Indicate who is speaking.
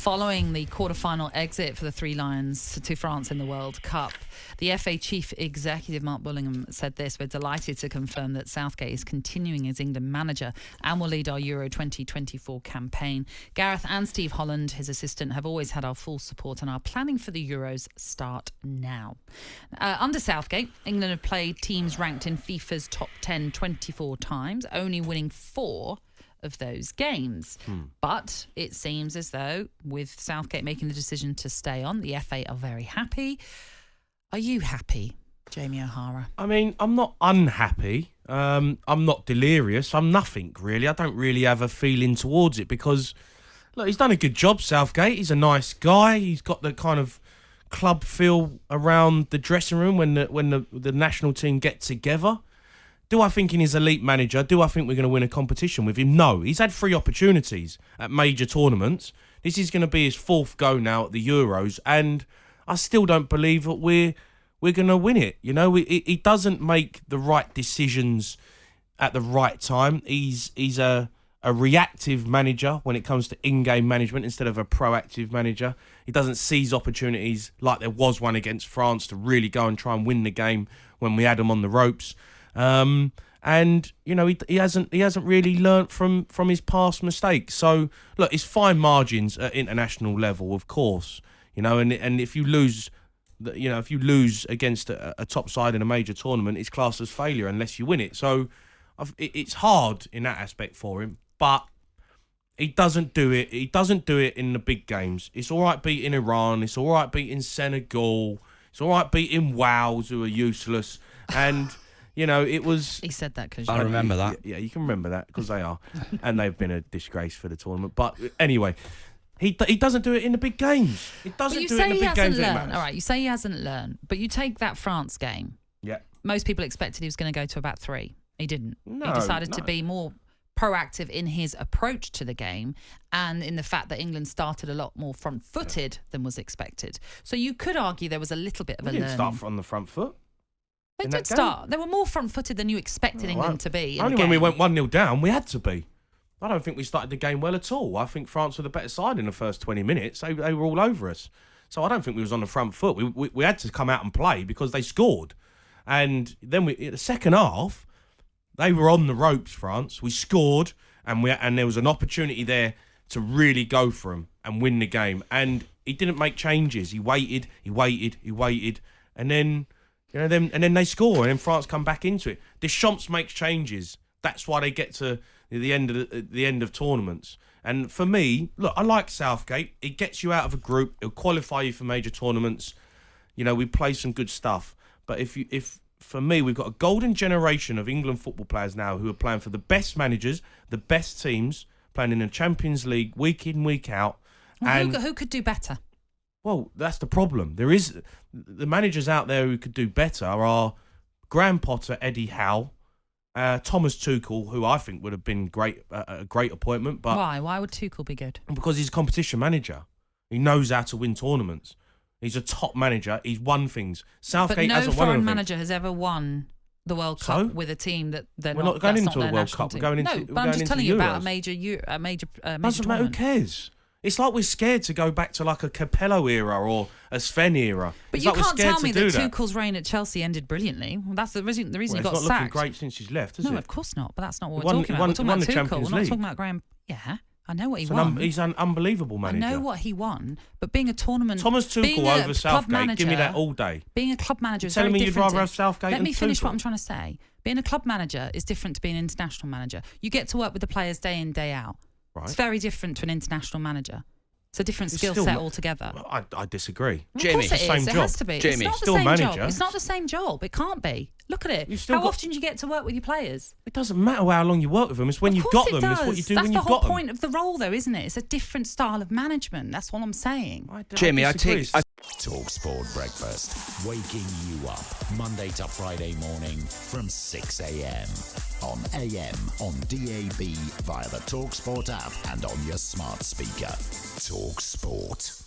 Speaker 1: Following the quarter-final exit for the Three Lions to France in the World Cup, the FA Chief Executive Mark Bullingham said this: "We're delighted to confirm that Southgate is continuing as England manager and will lead our Euro 2024 campaign. Gareth and Steve Holland, his assistant, have always had our full support and our planning for the Euros start now." Under Southgate, England have played teams ranked in FIFA's top 10 24 times, only winning 4 of those games. But it seems as though with Southgate making the decision to stay on, the FA are very happy. Are you happy, Jamie O'Hara?
Speaker 2: I mean, I'm not unhappy. I'm not delirious. I'm nothing, really. I don't really have a feeling towards it because, look, he's done a good job, Southgate. He's a nice guy. He's got the kind of club feel around the dressing room when the national team get together. Do I think he's elite manager? Do I think we're going to win a competition with him? No. He's had 3 opportunities at major tournaments. This is going to be his 4th go now at the Euros, and I still don't believe that we're going to win it. You know, he doesn't make the right decisions at the right time. He's a reactive manager when it comes to in-game management instead of a proactive manager. He doesn't seize opportunities like there was one against France to really go and try and win the game when we had them on the ropes. And you know he hasn't really learnt from his past mistakes. So look, it's fine margins at international level, of course. You know, and if you lose, against a top side in a major tournament, it's classed as failure unless you win it. So it's hard in that aspect for him, but he doesn't do it. He doesn't do it in the big games. It's all right beating Iran. It's all right beating Senegal. It's all right beating Wales, who are useless. And you know, it was...
Speaker 1: He said that because...
Speaker 3: I remember that.
Speaker 2: Yeah, you can remember that because they are. And they've been a disgrace for the tournament. But anyway, he doesn't do it in the big games. He doesn't do it in the big games.
Speaker 1: All right, you say he hasn't learned. But you take that France game.
Speaker 2: Yeah.
Speaker 1: Most people expected he was going to go to about 3. He didn't. He decided to be more proactive in his approach to the game and in the fact that England started a lot more front-footed than was expected. So you could argue there was a little bit of a learning.
Speaker 2: They didn't start on the front foot.
Speaker 1: They did start. They were more front-footed than you expected England to be.
Speaker 2: Only when we went 1-0 down, we had to be. I don't think we started the game well at all. I think France were the better side in the first 20 minutes. They were all over us. So I don't think we was on the front foot. We had to come out and play because they scored. And then in the second half, they were on the ropes, France. We scored, and there was an opportunity there to really go for them and win the game. And he didn't make changes. He waited, and then... You know, then they score, and then France come back into it. Deschamps makes changes. That's why they get to the end of tournaments. And for me, look, I like Southgate. He gets you out of a group. He'll qualify you for major tournaments. You know, we play some good stuff. But if for me, we've got a golden generation of England football players now who are playing for the best managers, the best teams, playing in the Champions League week in, week out.
Speaker 1: Well, who could do better?
Speaker 2: Well, that's the problem. There is the managers out there who could do better are Graham Potter, Eddie Howe, Thomas Tuchel, who I think would have been a great appointment. But
Speaker 1: why? Why would Tuchel be good?
Speaker 2: Because he's a competition manager. He knows how to win tournaments. He's a top manager. He's won things. Southgate hasn't won anything.
Speaker 1: But no foreign manager has ever won the World Cup with a team that they're
Speaker 2: not. We're not going into the World Cup. We're going into.
Speaker 1: No, but I'm just telling you about a major
Speaker 2: Doesn't matter. Who cares? It's like we're scared to go back to like a Capello era or a Sven era.
Speaker 1: But you can't tell me that Tuchel's reign at Chelsea ended brilliantly. Well, that's the reason he got sacked.
Speaker 2: It's not looking great since he's left, is it?
Speaker 1: No, of course not. But that's not what we're talking about. We're talking about Tuchel. We're not talking about Graeme. Yeah, I know what he won.
Speaker 2: He's an unbelievable manager.
Speaker 1: I know what he won, but being a tournament...
Speaker 2: Thomas Tuchel over Southgate, give me that all day.
Speaker 1: Being a club manager is very different.
Speaker 2: Telling me you'd rather have Southgate
Speaker 1: Let
Speaker 2: than
Speaker 1: me finish
Speaker 2: Tuchel.
Speaker 1: what I'm trying to say. Being a club manager is different to being an international manager. You get to work with the players day in, day out.
Speaker 2: Right.
Speaker 1: It's very different to an international manager. It's a different skill set altogether.
Speaker 2: I disagree.
Speaker 1: Jamie, of course it is. It has to be.
Speaker 3: Jamie,
Speaker 1: it's not
Speaker 2: still
Speaker 1: the same
Speaker 2: manager.
Speaker 1: job. It's not the same job. It can't be. Look at it. How often do you get to work with your players?
Speaker 2: It doesn't matter how long you work with them. It's when you've got them. It's what you do when you've got them.
Speaker 1: That's the whole point of the role, though, isn't it? It's a different style of management. That's what I'm saying.
Speaker 3: Jamie, I take...
Speaker 4: talkSPORT Breakfast, waking you up Monday to Friday morning from 6 a.m. on AM, on DAB, via the talkSPORT app and on your smart speaker. talkSPORT.